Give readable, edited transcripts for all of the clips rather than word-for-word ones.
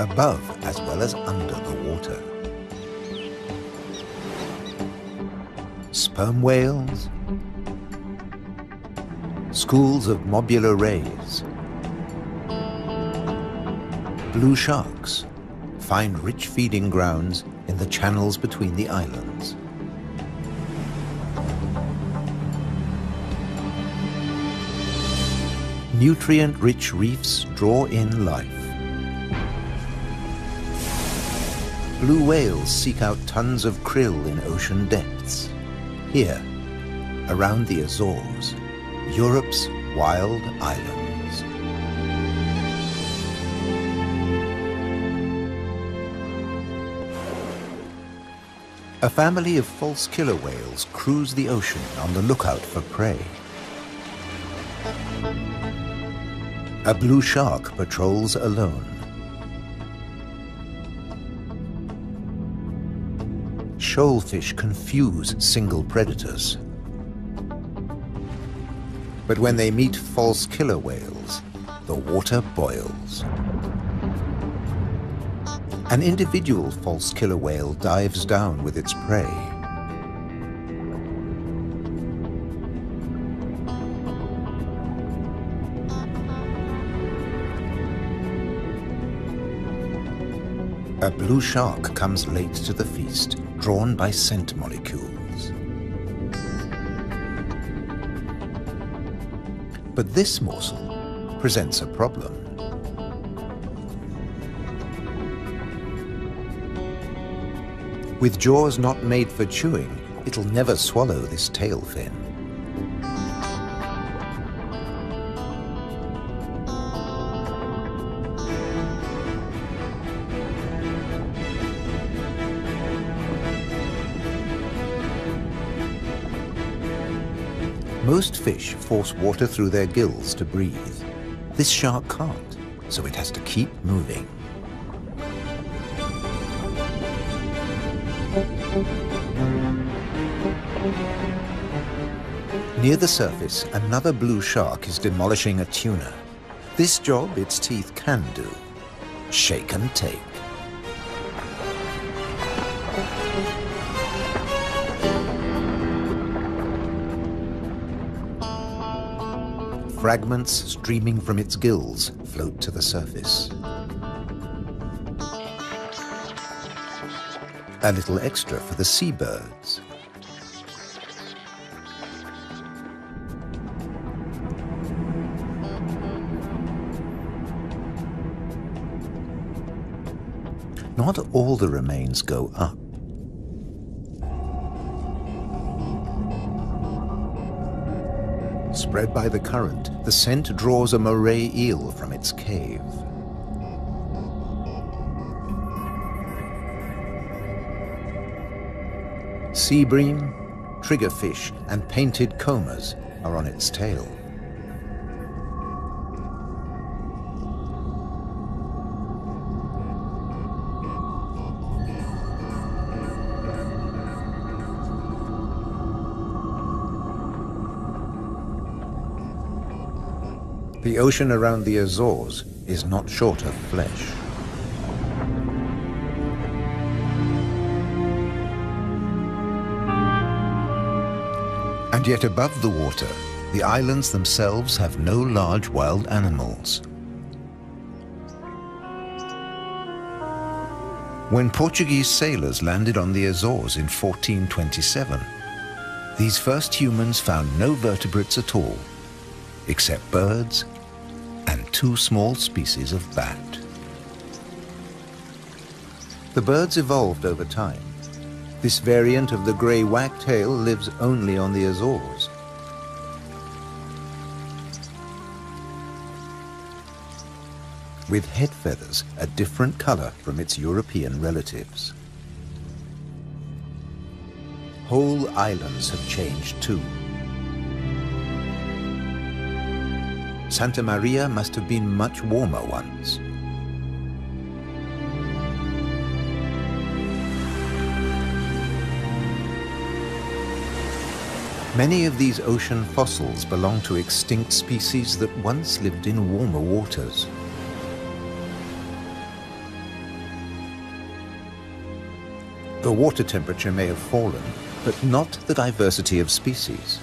above as well as under the water. Sperm whales, schools of mobular rays, blue sharks find rich feeding grounds in the channels between the islands. Nutrient-rich reefs draw in life. Blue whales seek out tons of krill in ocean depths. Here, around the Azores, Europe's wild islands. A family of false killer whales cruise the ocean on the lookout for prey. A blue shark patrols alone. Shoalfish confuse single predators. But when they meet false killer whales, the water boils. An individual false killer whale dives down with its prey. A blue shark comes late to the feast, drawn by scent molecules. But this morsel presents a problem. With jaws not made for chewing, it'll never swallow this tail fin. Most fish force water through their gills to breathe. This shark can't, so it has to keep moving. Near the surface, another blue shark is demolishing a tuna. This job its teeth can do: shake and take. Fragments streaming from its gills float to the surface. A little extra for the seabirds. Not all the remains go up. Spread by the current, the scent draws a moray eel from its cave. Sea bream, triggerfish, and painted combers are on its tail. The ocean around the Azores is not short of flesh. And yet above the water, the islands themselves have no large wild animals. When Portuguese sailors landed on the Azores in 1427, these first humans found no vertebrates at all, except birds and two small species of bat. The birds evolved over time. This variant of the grey wagtail lives only on the Azores. With head feathers a different color from its European relatives. Whole islands have changed too. Santa Maria must have been much warmer once. Many of these ocean fossils belong to extinct species that once lived in warmer waters. The water temperature may have fallen, but not the diversity of species.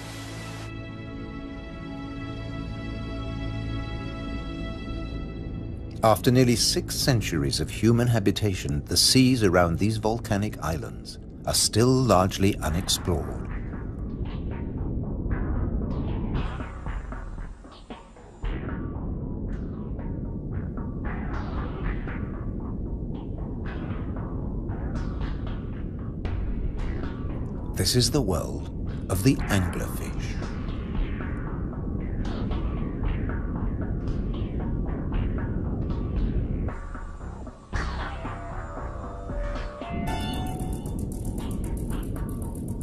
After nearly 6 centuries of human habitation, the seas around these volcanic islands are still largely unexplored. This is the world of the anglerfish.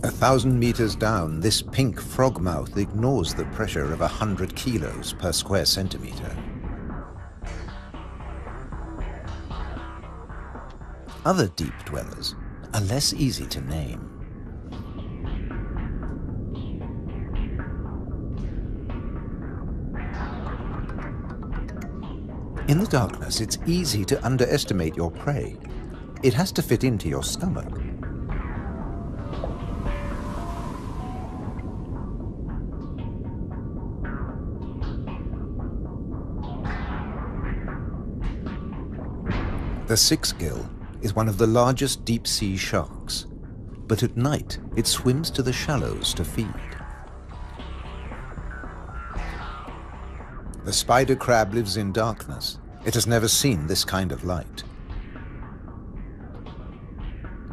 A 1,000 meters down, this pink frogmouth ignores the pressure of 100 kilos per square centimeter. Other deep dwellers are less easy to name. In the darkness, it's easy to underestimate your prey. It has to fit into your stomach. The six-gill is one of the largest deep-sea sharks, but at night it swims to the shallows to feed. The spider crab lives in darkness. It has never seen this kind of light.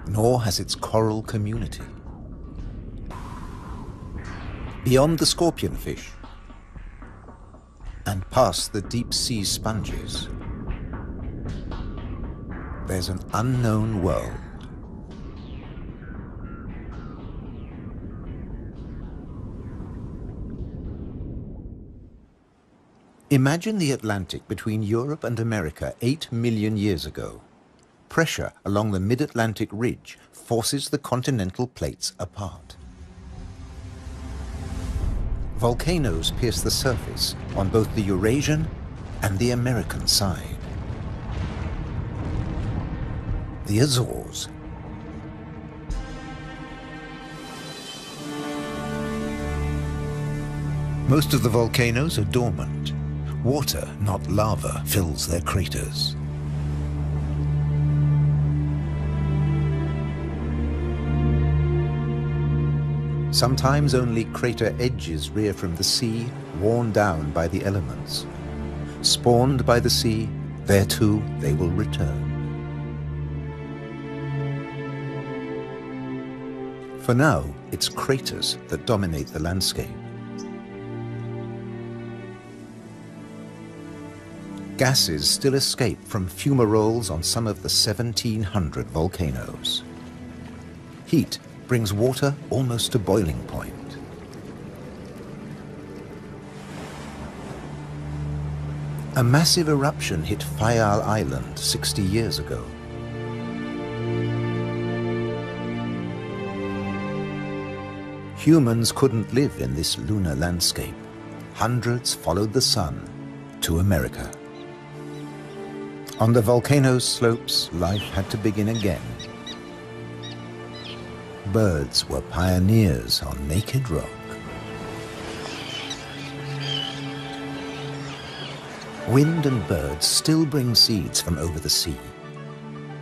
Nor has its coral community. Beyond the scorpionfish and past the deep-sea sponges, there's an unknown world. Imagine the Atlantic between Europe and America 8 million years ago. Pressure along the mid-Atlantic ridge forces the continental plates apart. Volcanoes pierce the surface on both the Eurasian and the American side. The Azores. Most of the volcanoes are dormant. Water, not lava, fills their craters. Sometimes only crater edges rear from the sea, worn down by the elements. Spawned by the sea, there too they will return. For now, it's craters that dominate the landscape. Gases still escape from fumaroles on some of the 1,700 volcanoes. Heat brings water almost to boiling point. A massive eruption hit Fayal Island 60 years ago. Humans couldn't live in this lunar landscape. Hundreds followed the sun to America. On the volcano's slopes, life had to begin again. Birds were pioneers on naked rock. Wind and birds still bring seeds from over the sea.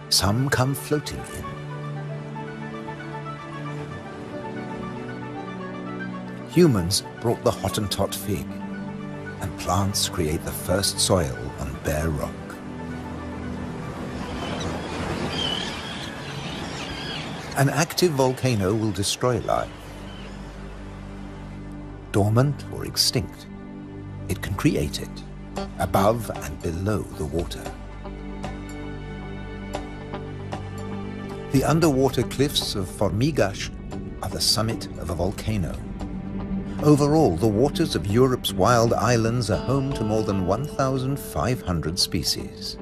Some come floating in. Humans brought the Hottentot fig, and plants create the first soil on bare rock. An active volcano will destroy life. Dormant or extinct, it can create it, above and below the water. The underwater cliffs of Formigas are the summit of a volcano. Overall, the waters of Europe's wild islands are home to more than 1,500 species.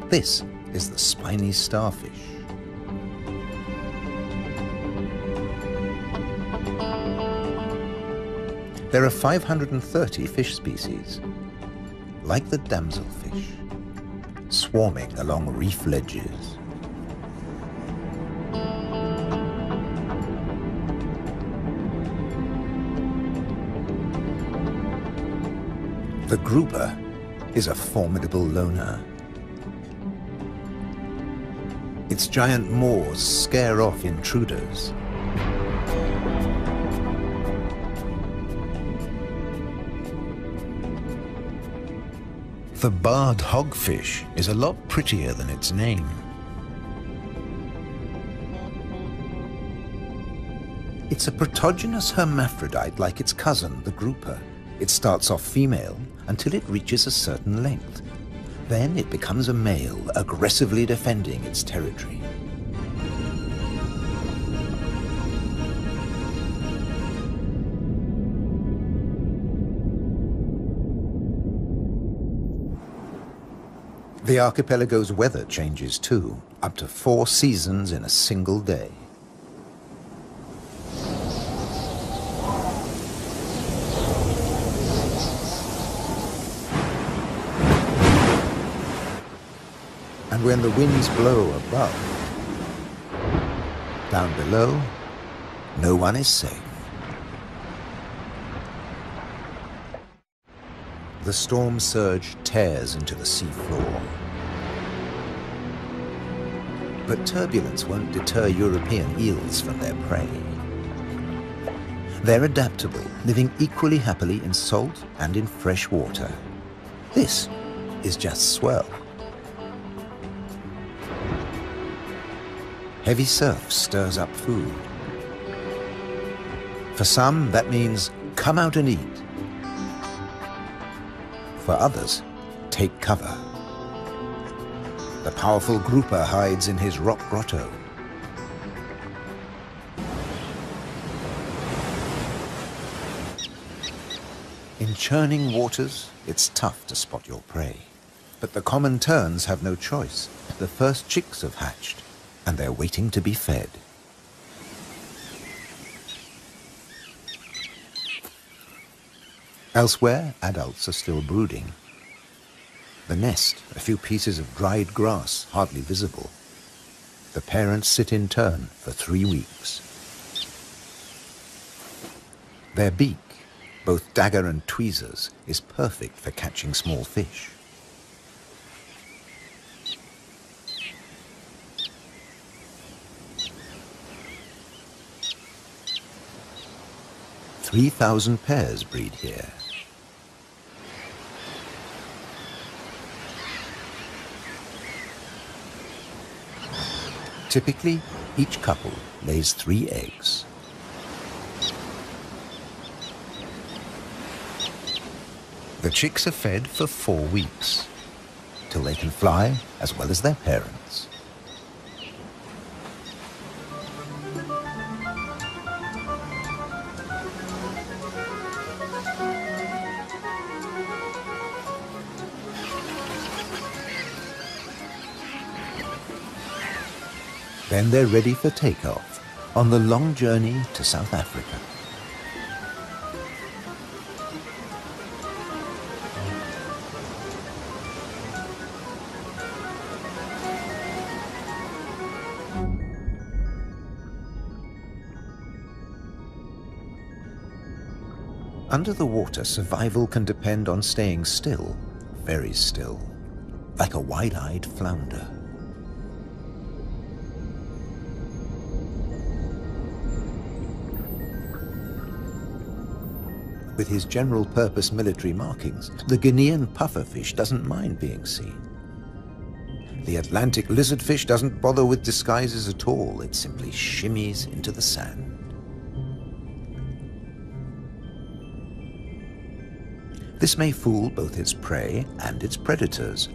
This is the spiny starfish. There are 530 fish species, like the damselfish, swarming along reef ledges. The grouper is a formidable loner. Its giant maws scare off intruders. The barred hogfish is a lot prettier than its name. It's a protogynous hermaphrodite like its cousin, the grouper. It starts off female until it reaches a certain length. Then it becomes a male, aggressively defending its territory. The archipelago's weather changes too, up to 4 seasons in a single day. And when the winds blow above, down below, no one is safe. The storm surge tears into the sea floor. But turbulence won't deter European eels from their prey. They're adaptable, living equally happily in salt and in fresh water. This is just swell. Heavy surf stirs up food. For some, that means come out and eat. For others, take cover. The powerful grouper hides in his rock grotto. In churning waters, it's tough to spot your prey. But the common terns have no choice. The first chicks have hatched, and they're waiting to be fed. Elsewhere, adults are still brooding. The nest, a few pieces of dried grass, hardly visible. The parents sit in turn for 3 weeks. Their beak, both dagger and tweezers, is perfect for catching small fish. "3,000 pairs breed here. Typically, each couple lays 3 eggs. The chicks are fed for 4 weeks, till they can fly as well as their parents. Then they're ready for takeoff on the long journey to South Africa. Under the water, survival can depend on staying still, very still, like a wide-eyed flounder. With his general-purpose military markings, the Guinean pufferfish doesn't mind being seen. The Atlantic lizardfish doesn't bother with disguises at all. It simply shimmies into the sand. This may fool both its prey and its predators.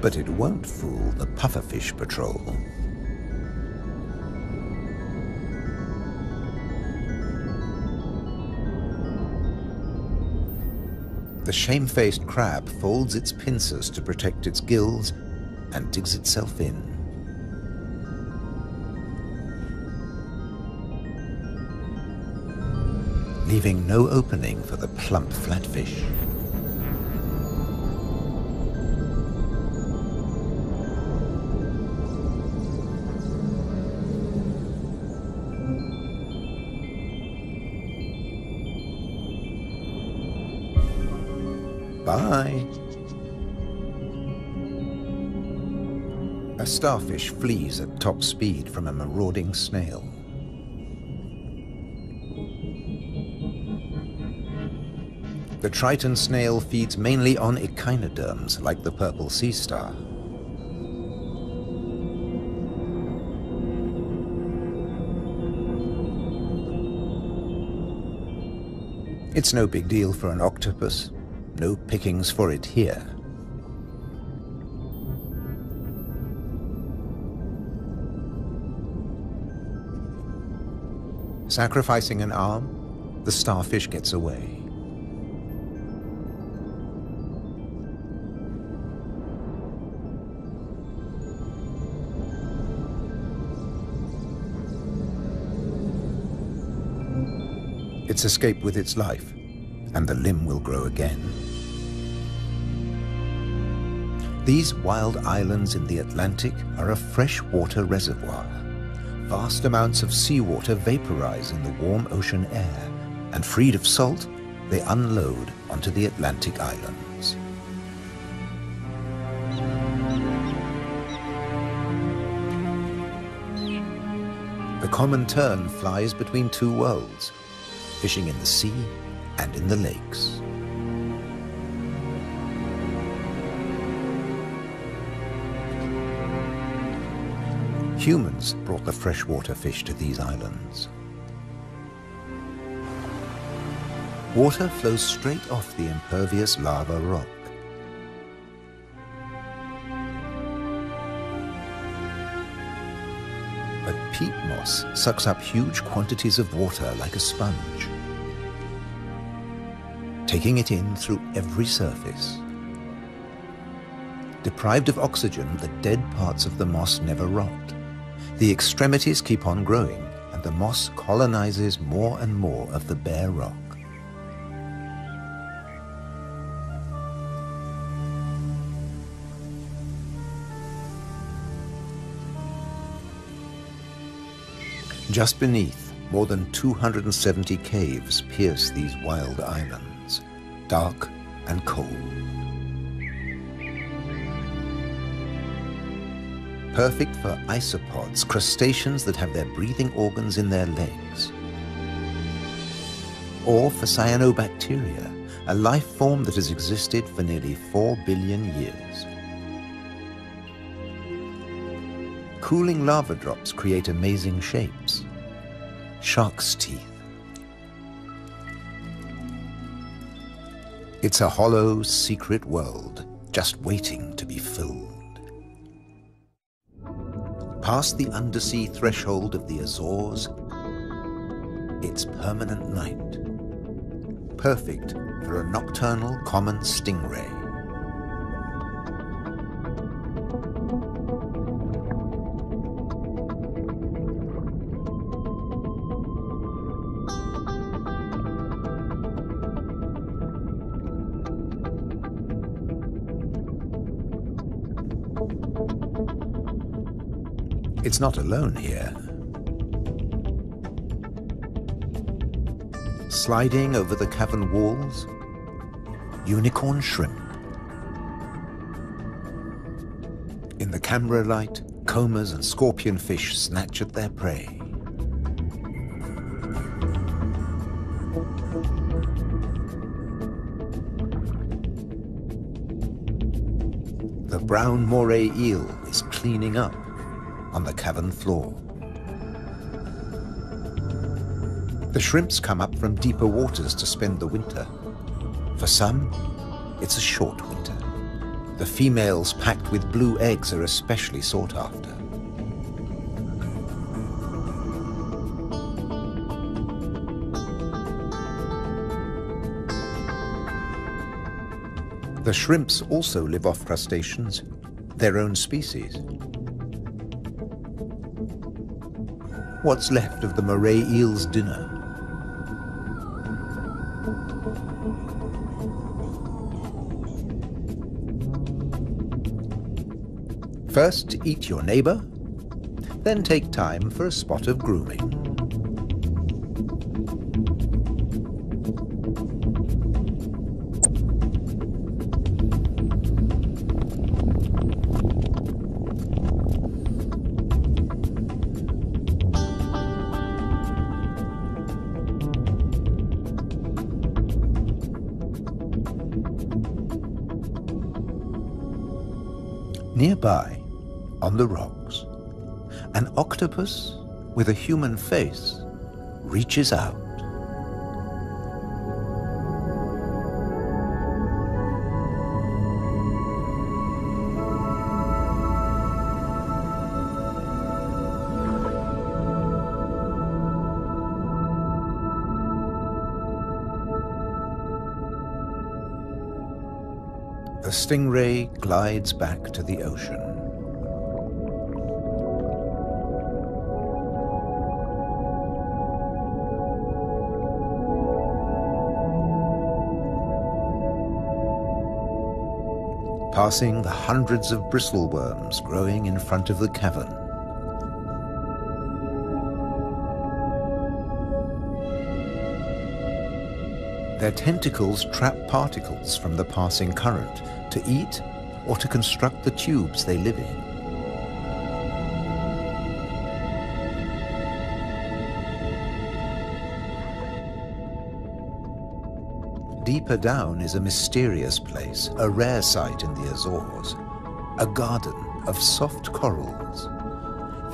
But it won't fool the pufferfish patrol. The shamefaced crab folds its pincers to protect its gills and digs itself in. Leaving no opening for the plump flatfish. Bye. A starfish flees at top speed from a marauding snail. The Triton snail feeds mainly on echinoderms like the purple sea star. It's no big deal for an octopus. No pickings for it here. Sacrificing an arm, the starfish gets away. It's escaped with its life, and the limb will grow again. These wild islands in the Atlantic are a freshwater reservoir. Vast amounts of seawater vaporize in the warm ocean air, and freed of salt, they unload onto the Atlantic islands. The common tern flies between two worlds, fishing in the sea and in the lakes. Humans brought the freshwater fish to these islands. Water flows straight off the impervious lava rock. But peat moss sucks up huge quantities of water like a sponge, taking it in through every surface. Deprived of oxygen, the dead parts of the moss never rot. The extremities keep on growing, and the moss colonizes more and more of the bare rock. Just beneath, more than 270 caves pierce these wild islands, dark and cold. Perfect for isopods, crustaceans that have their breathing organs in their legs. Or for cyanobacteria, a life form that has existed for nearly 4 billion years. Cooling lava drops create amazing shapes. Shark's teeth. It's a hollow, secret world, just waiting to be filled. Past the undersea threshold of the Azores, it's permanent night. Perfect for a nocturnal common stingray. It's not alone here. Sliding over the cavern walls, unicorn shrimp. In the camera light, combers and scorpionfish snatch at their prey. The brown moray eel is cleaning up on the cavern floor. The shrimps come up from deeper waters to spend the winter. For some, it's a short winter. The females packed with blue eggs are especially sought after. The shrimps also live off crustaceans, their own species. What's left of the moray eel's dinner? First, eat your neighbor, then take time for a spot of grooming. Nearby, on the rocks, an octopus with a human face reaches out. The stingray glides back to the ocean. Passing the hundreds of bristleworms growing in front of the cavern. Their tentacles trap particles from the passing current to eat or to construct the tubes they live in. Deeper down is a mysterious place, a rare sight in the Azores, a garden of soft corals.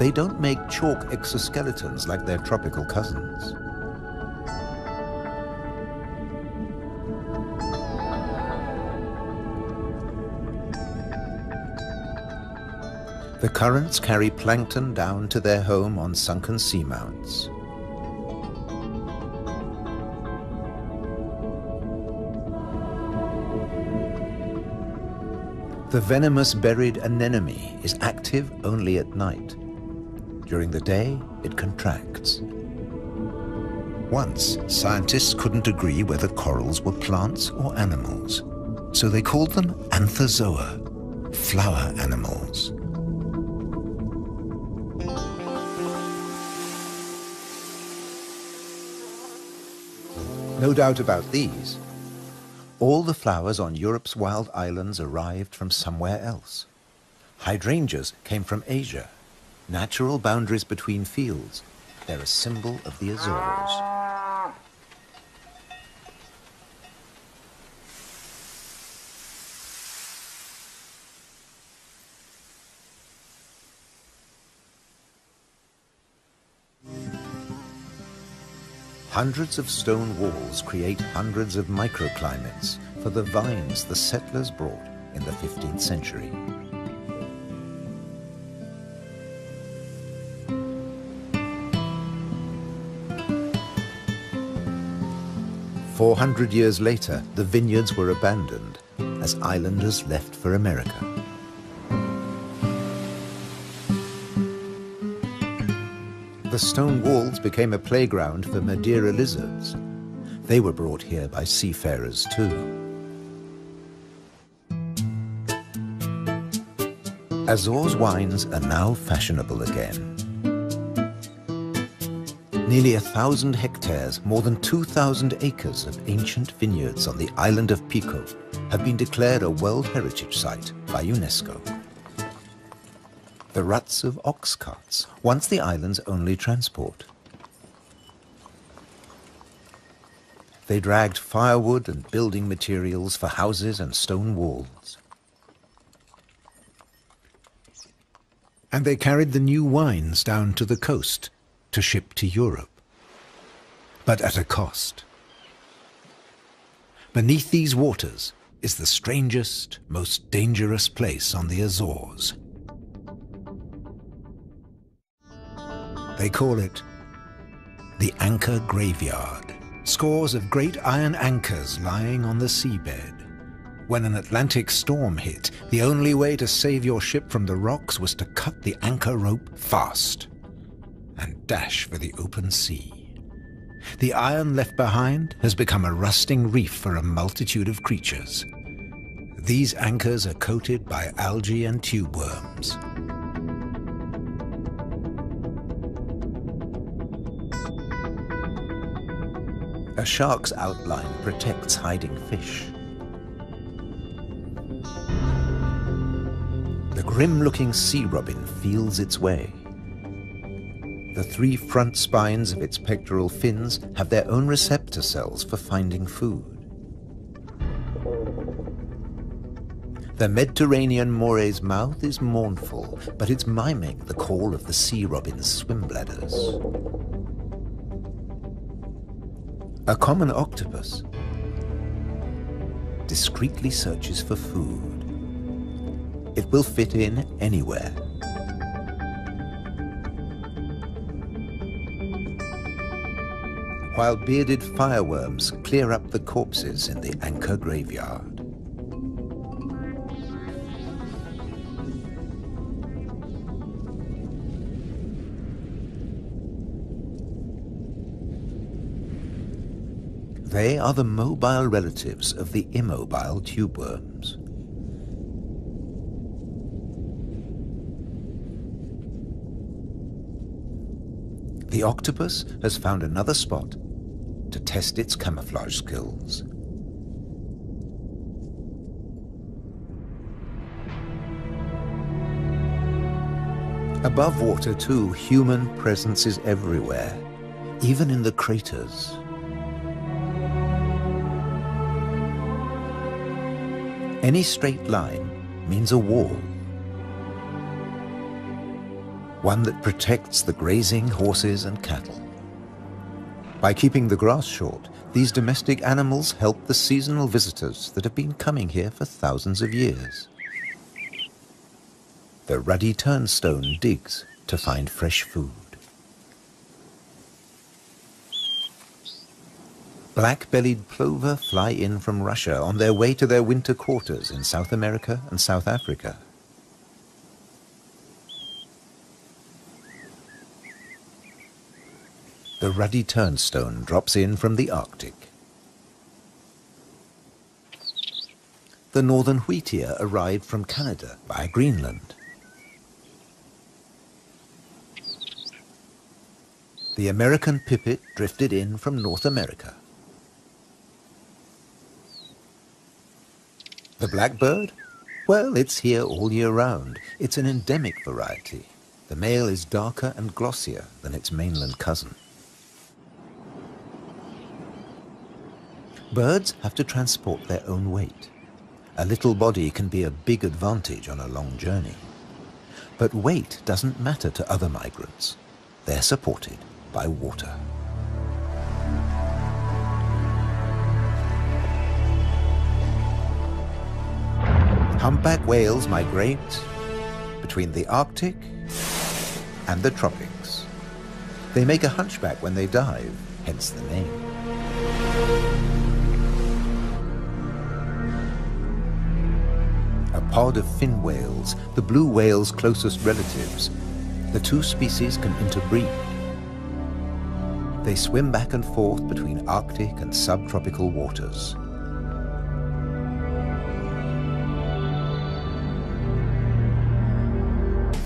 They don't make chalk exoskeletons like their tropical cousins. The currents carry plankton down to their home on sunken seamounts. The venomous buried anemone is active only at night. During the day, it contracts. Once, scientists couldn't agree whether corals were plants or animals, so they called them anthozoa, flower animals. No doubt about these. All the flowers on Europe's wild islands arrived from somewhere else. Hydrangeas came from Asia. Natural boundaries between fields. They're a symbol of the Azores. Hundreds of stone walls create hundreds of microclimates for the vines the settlers brought in the 15th century. "400 years later, the vineyards were abandoned as islanders left for America. The stone walls became a playground for Madeira lizards. They were brought here by seafarers too. Azores wines are now fashionable again. Nearly 1,000 hectares, more than 2,000 acres of ancient vineyards on the island of Pico have been declared a World Heritage Site by UNESCO. The ruts of ox carts, once the island's only transport. They dragged firewood and building materials for houses and stone walls. And they carried the new wines down to the coast to ship to Europe. But at a cost. Beneath these waters is the strangest, most dangerous place on the Azores. They call it the Anchor Graveyard. Scores of great iron anchors lying on the seabed. When an Atlantic storm hit, the only way to save your ship from the rocks was to cut the anchor rope fast and dash for the open sea. The iron left behind has become a rusting reef for a multitude of creatures. These anchors are coated by algae and tube worms. A shark's outline protects hiding fish. The grim-looking sea robin feels its way. The 3 front spines of its pectoral fins have their own receptor cells for finding food. The Mediterranean moray's mouth is mournful, but it's miming the call of the sea robin's swim bladders. A common octopus discreetly searches for food. It will fit in anywhere. While bearded fireworms clear up the corpses in the anchor graveyard. They are the mobile relatives of the immobile tube worms. The octopus has found another spot to test its camouflage skills. Above water too, human presence is everywhere, even in the craters. Any straight line means a wall, one that protects the grazing horses and cattle. By keeping the grass short, these domestic animals help the seasonal visitors that have been coming here for thousands of years. The ruddy turnstone digs to find fresh food. Black-bellied plover fly in from Russia on their way to their winter quarters in South America and South Africa. The ruddy turnstone drops in from the Arctic. The northern wheatear arrived from Canada via Greenland. The American pipit drifted in from North America. The blackbird? Well, it's here all year round. It's an endemic variety. The male is darker and glossier than its mainland cousin. Birds have to transport their own weight. A little body can be a big advantage on a long journey. But weight doesn't matter to other migrants. They're supported by water. Humpback whales migrate between the Arctic and the tropics. They make a hunchback when they dive, hence the name. A pod of fin whales, the blue whale's closest relatives. The two species can interbreed. They swim back and forth between Arctic and subtropical waters.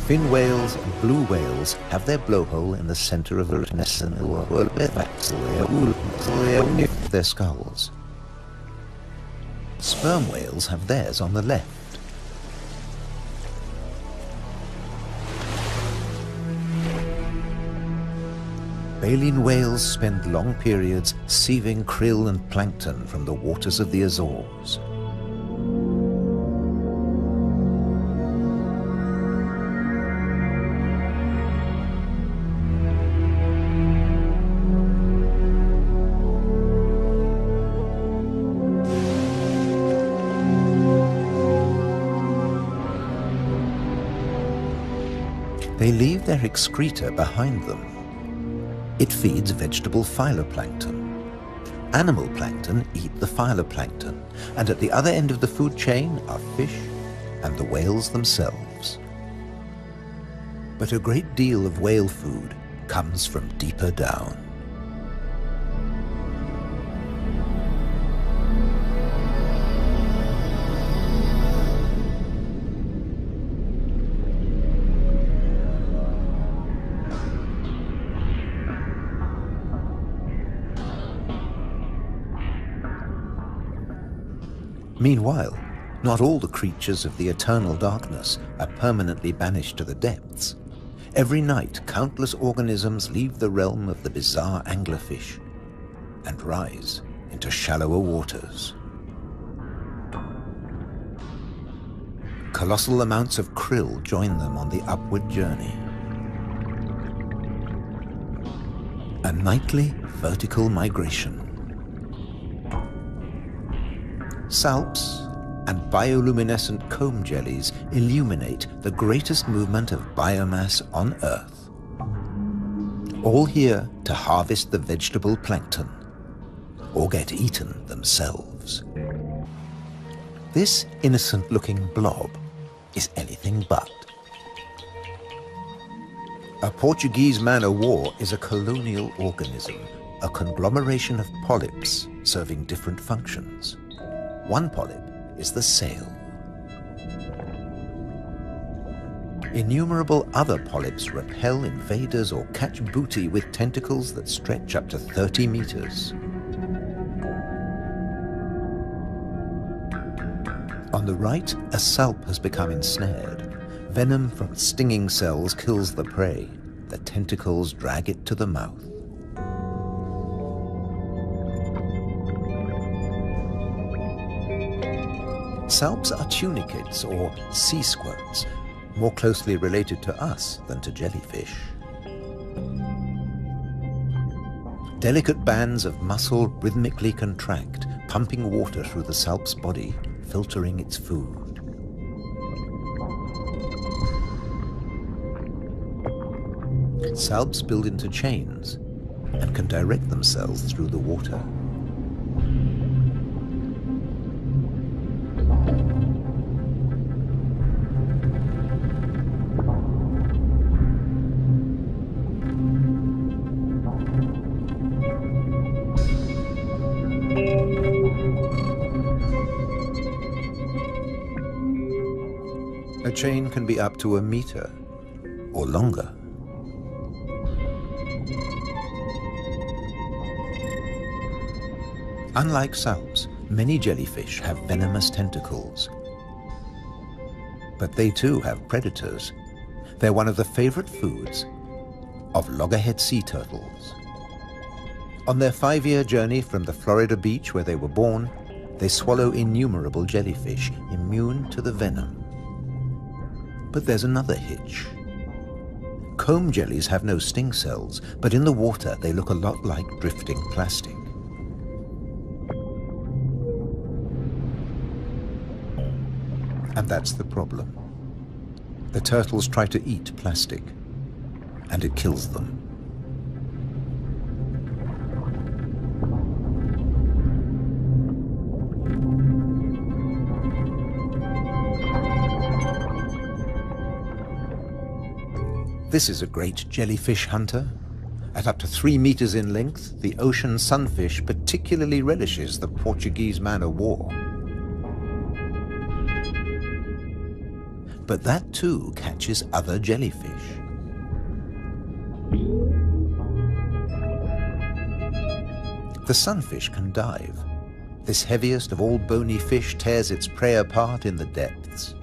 Fin whales and blue whales have their blowhole in the center of their skulls. Sperm whales have theirs on the left. Baleen whales spend long periods sieving krill and plankton from the waters of the Azores. They leave their excreta behind them. It feeds vegetable phytoplankton. Animal plankton eat the phytoplankton, and at the other end of the food chain are fish and the whales themselves. But a great deal of whale food comes from deeper down. Meanwhile, not all the creatures of the eternal darkness are permanently banished to the depths. Every night, countless organisms leave the realm of the bizarre anglerfish and rise into shallower waters. Colossal amounts of krill join them on the upward journey. A nightly vertical migration. Salps and bioluminescent comb jellies illuminate the greatest movement of biomass on Earth. All here to harvest the vegetable plankton or get eaten themselves. This innocent-looking blob is anything but. A Portuguese man-o'-war is a colonial organism, a conglomeration of polyps serving different functions. One polyp is the sail. Innumerable other polyps repel invaders or catch booty with tentacles that stretch up to 30 meters. On the right, a salp has become ensnared. Venom from stinging cells kills the prey. The tentacles drag it to the mouth. Salps are tunicates or sea squirts, more closely related to us than to jellyfish. Delicate bands of muscle rhythmically contract, pumping water through the salp's body, filtering its food. Salps build into chains and can direct themselves through the water. A chain can be up to a meter or longer. Unlike salps, many jellyfish have venomous tentacles. But they too have predators. They're one of the favorite foods of loggerhead sea turtles. On their 5-year journey from the Florida beach where they were born, they swallow innumerable jellyfish immune to the venom. But there's another hitch. Comb jellies have no sting cells, but in the water they look a lot like drifting plastic. And that's the problem. The turtles try to eat plastic, and it kills them. This is a great jellyfish hunter. At up to 3 meters in length, the ocean sunfish particularly relishes the Portuguese man-o'-war. But that too catches other jellyfish. The sunfish can dive. This heaviest of all bony fish tears its prey apart in the depths.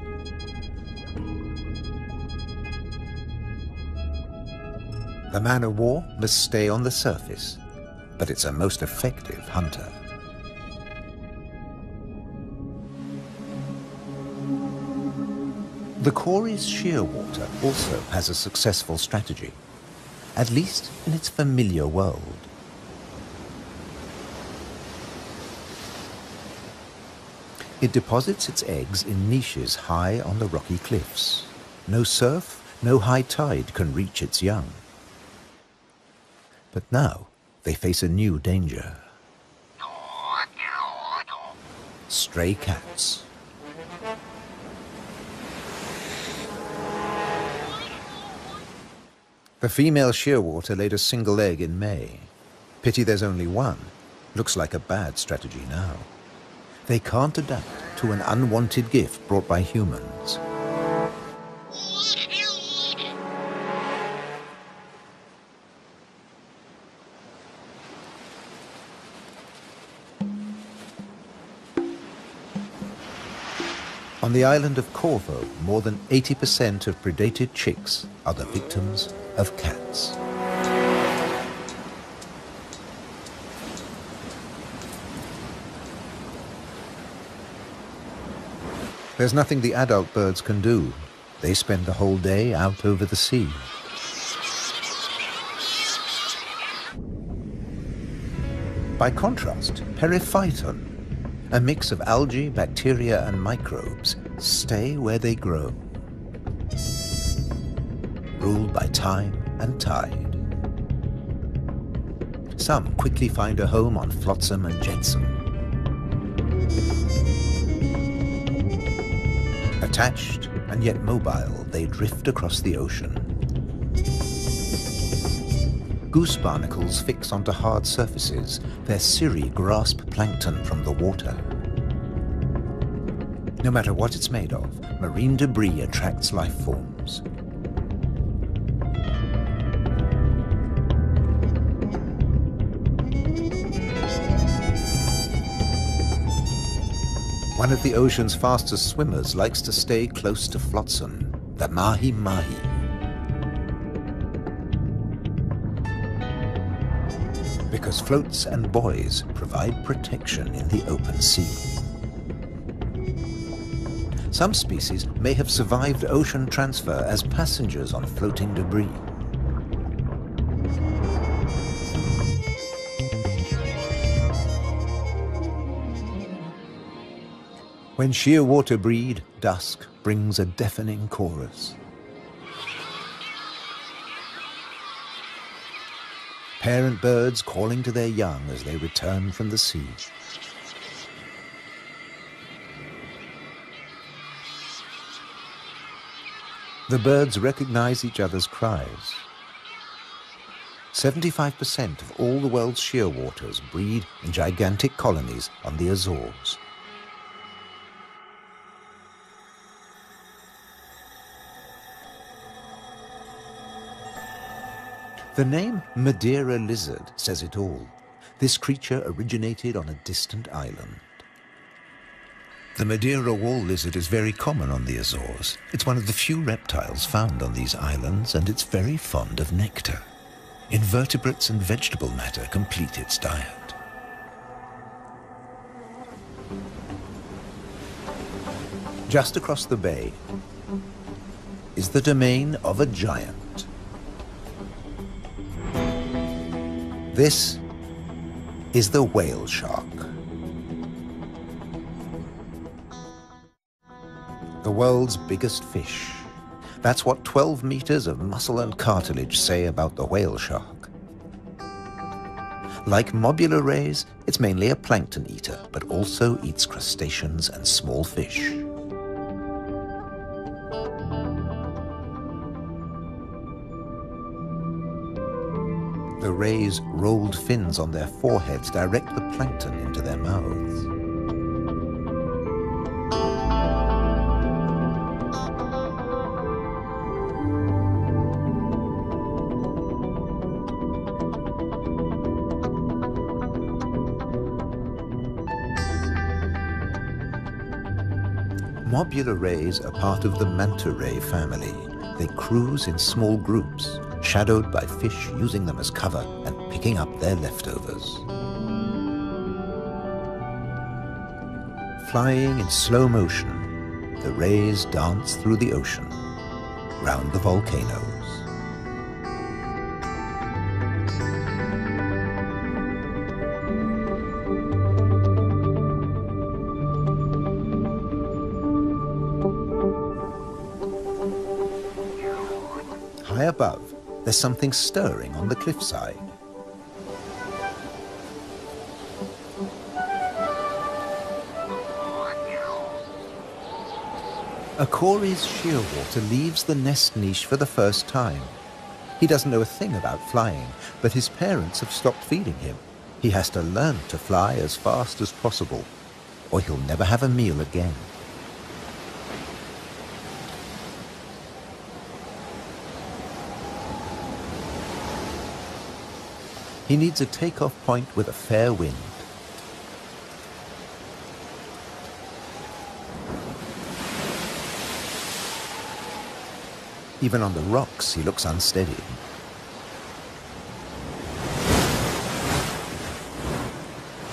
The man-o'-war must stay on the surface, but it's a most effective hunter. The Cory's shearwater also has a successful strategy, at least in its familiar world. It deposits its eggs in niches high on the rocky cliffs. No surf, no high tide can reach its young. But now they face a new danger. Stray cats. The female shearwater laid a single egg in May. Pity there's only one. Looks like a bad strategy now. They can't adapt to an unwanted gift brought by humans. On the island of Corvo, more than 80% of predated chicks are the victims of cats. There's nothing the adult birds can do. They spend the whole day out over the sea. By contrast, periphyton, a mix of algae, bacteria and microbes, stay where they grow, ruled by time and tide. Some quickly find a home on flotsam and jetsam. Attached and yet mobile, they drift across the ocean. Goose barnacles fix onto hard surfaces. Their cirri grasp plankton from the water. No matter what it's made of, marine debris attracts life forms. One of the ocean's fastest swimmers likes to stay close to flotsam, the mahi-mahi. Because floats and buoys provide protection in the open sea. Some species may have survived ocean transfer as passengers on floating debris. When shearwater breed, dusk brings a deafening chorus. Parent birds calling to their young as they return from the sea. The birds recognize each other's cries. 75% of all the world's shearwaters breed in gigantic colonies on the Azores. The name Madeira lizard says it all. This creature originated on a distant island. The Madeira wall lizard is very common on the Azores. It's one of the few reptiles found on these islands, and it's very fond of nectar. Invertebrates and vegetable matter complete its diet. Just across the bay is the domain of a giant. This is the whale shark. The world's biggest fish. That's what 12 meters of muscle and cartilage say about the whale shark. Like mobula rays, it's mainly a plankton eater, but also eats crustaceans and small fish. The rays' rolled fins on their foreheads direct the plankton into their mouths. Mobula rays are part of the manta ray family. They cruise in small groups, shadowed by fish using them as cover and picking up their leftovers. Flying in slow motion, the rays dance through the ocean, round the volcanoes. High above, there's something stirring on the cliffside. A Cory's shearwater leaves the nest niche for the first time. He doesn't know a thing about flying, but his parents have stopped feeding him. He has to learn to fly as fast as possible, or he'll never have a meal again. He needs a takeoff point with a fair wind. Even on the rocks, he looks unsteady.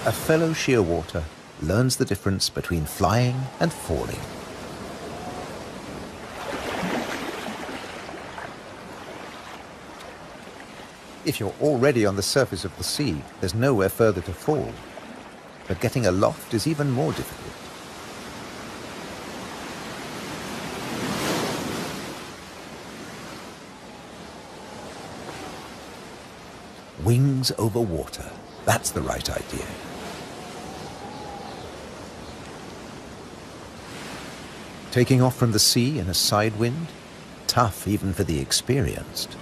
A fellow shearwater learns the difference between flying and falling. If you're already on the surface of the sea, there's nowhere further to fall. But getting aloft is even more difficult. Wings over water. That's the right idea. Taking off from the sea in a side wind? Tough even for the experienced.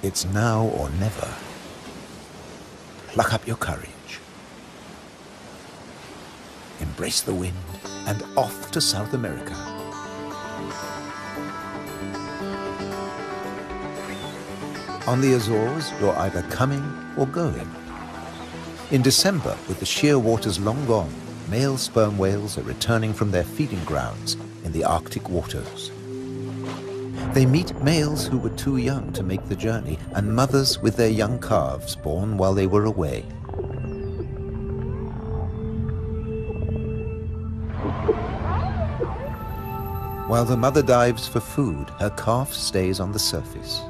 It's now or never. Pluck up your courage. Embrace the wind and off to South America. On the Azores, you're either coming or going. In December, with the sheer waters long gone, male sperm whales are returning from their feeding grounds in the Arctic waters. They meet males who were too young to make the journey and mothers with their young calves born while they were away. While the mother dives for food, her calf stays on the surface.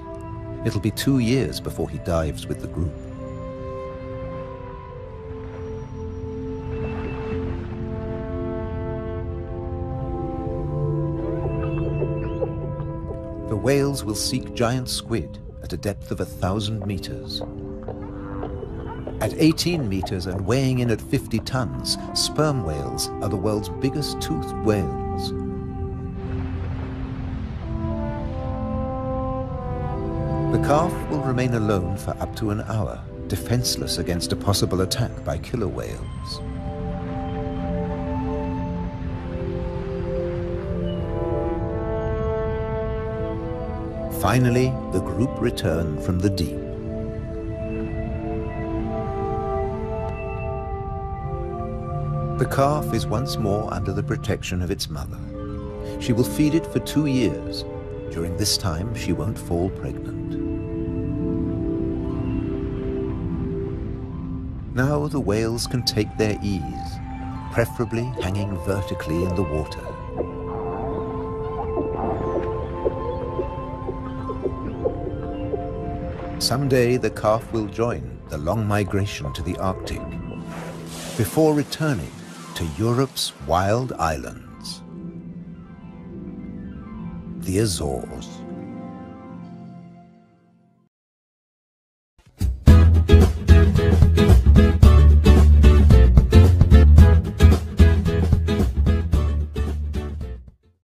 It'll be 2 years before he dives with the group. The whales will seek giant squid at a depth of 1,000 meters. At 18 meters and weighing in at 50 tons, sperm whales are the world's biggest toothed whales. The calf will remain alone for up to an hour, defenseless against a possible attack by killer whales. Finally, the group return from the deep. The calf is once more under the protection of its mother. She will feed it for 2 years. During this time, she won't fall pregnant. Now the whales can take their ease, preferably hanging vertically in the water. Someday the calf will join the long migration to the Arctic, before returning to Europe's wild islands, the Azores.